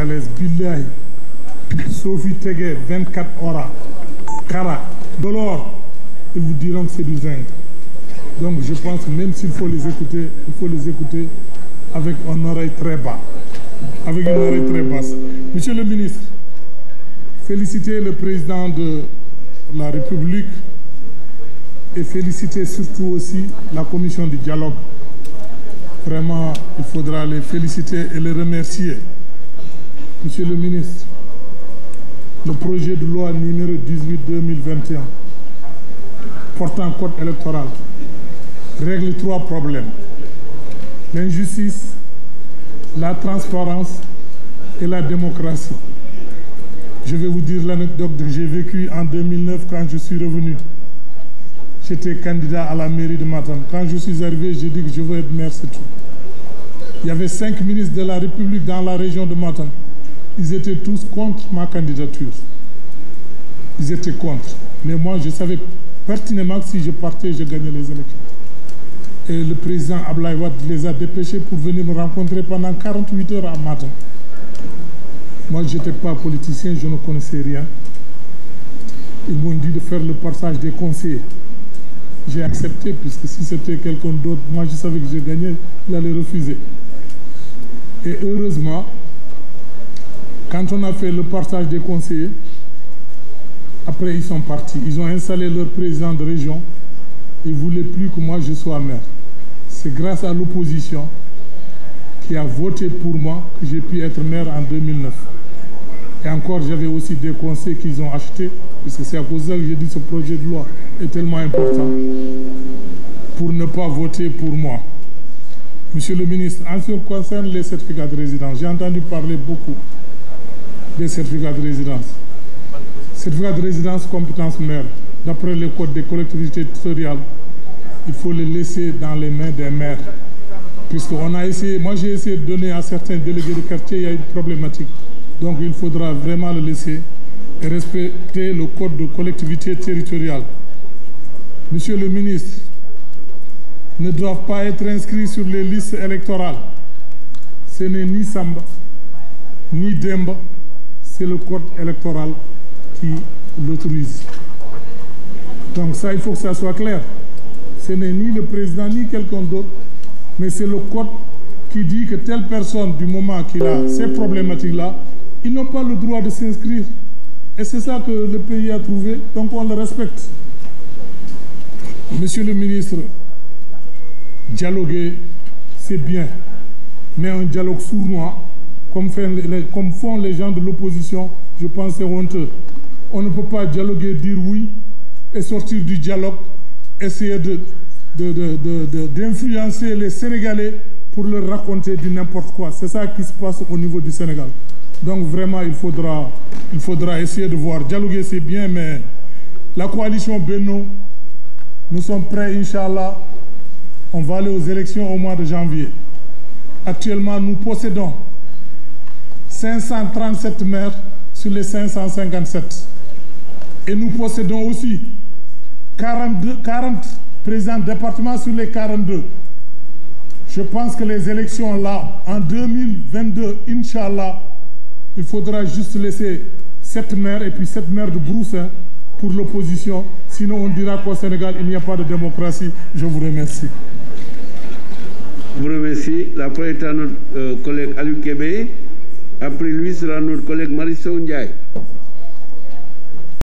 sénégalaise, billahi, Sophie Tegué, 24 Ora, Kara, Dolor, ils vous diront que c'est du zinc. Donc je pense que même s'il faut les écouter, il faut les écouter avec une oreille très basse. Avec une oreille très basse. Monsieur le ministre, félicitez le président de la République et félicitez surtout aussi la commission du dialogue. Vraiment, il faudra les féliciter et les remercier. Monsieur le ministre, le projet de loi numéro 18/2021 portant code électoral règle 3 problèmes. L'injustice, la transparence et la démocratie. Je vais vous dire l'anecdote que j'ai vécue en 2009 quand je suis revenu. J'étais candidat à la mairie de Matam. Quand je suis arrivé, j'ai dit que je veux être maire, c'est tout. Il y avait 5 ministres de la République dans la région de Matam. Ils étaient tous contre ma candidature. Ils étaient contre. Mais moi, je savais pertinemment que si je partais, je gagnais les élections. Et le président Abdoulaye Wade les a dépêchés pour venir me rencontrer pendant 48 heures à Matam. Moi, je n'étais pas politicien, je ne connaissais rien. Ils m'ont dit de faire le passage des conseillers. J'ai accepté, puisque si c'était quelqu'un d'autre, moi je savais que j'ai gagné, il allait refuser. Et heureusement, quand on a fait le partage des conseillers, après ils sont partis. Ils ont installé leur président de région. Ils ne voulaient plus que moi je sois maire. C'est grâce à l'opposition qui a voté pour moi que j'ai pu être maire en 2009. Et encore, j'avais aussi des conseils qu'ils ont achetés, puisque c'est à cause de ça que j'ai dit que ce projet de loi est tellement important, pour ne pas voter pour moi. Monsieur le ministre, en ce qui concerne les certificats de résidence, j'ai entendu parler beaucoup des certificats de résidence. Certificats de résidence compétence maire, d'après le code des collectivités territoriales, il faut les laisser dans les mains des maires. Puisqu'on a essayé, moi j'ai essayé de donner à certains délégués de quartier, il y a une problématique. Donc il faudra vraiment le laisser et respecter le code de collectivité territoriale. Monsieur le ministre, ne doivent pas être inscrits sur les listes électorales. Ce n'est ni Samba, ni Demba, c'est le code électoral qui l'autorise. Donc ça, il faut que ça soit clair. Ce n'est ni le président, ni quelqu'un d'autre, mais c'est le code qui dit que telle personne, du moment qu'il a ces problématiques-là, ils n'ont pas le droit de s'inscrire. Et c'est ça que le pays a trouvé, donc on le respecte. Monsieur le ministre, dialoguer, c'est bien, mais un dialogue sournois, comme font les gens de l'opposition, je pense que c'est honteux. On ne peut pas dialoguer, dire oui, et sortir du dialogue, essayer d'influencer les Sénégalais pour leur raconter du n'importe quoi. C'est ça qui se passe au niveau du Sénégal. Donc vraiment, il faudra essayer de voir. Dialoguer, c'est bien, mais la coalition Benno, nous sommes prêts, Inch'Allah. On va aller aux élections au mois de janvier. Actuellement, nous possédons 537 maires sur les 557. Et nous possédons aussi 40 présidents de département sur les 42. Je pense que les élections là, en 2022, Inch'Allah, il faudra juste laisser 7 maires et puis 7 maires de brousse pour l'opposition. Sinon, on dira qu'au Sénégal, il n'y a pas de démocratie. Je vous remercie. Je vous remercie. La parole est à notre collègue Aliou Kébé. Après lui sera notre collègue Marisol Ndiaye.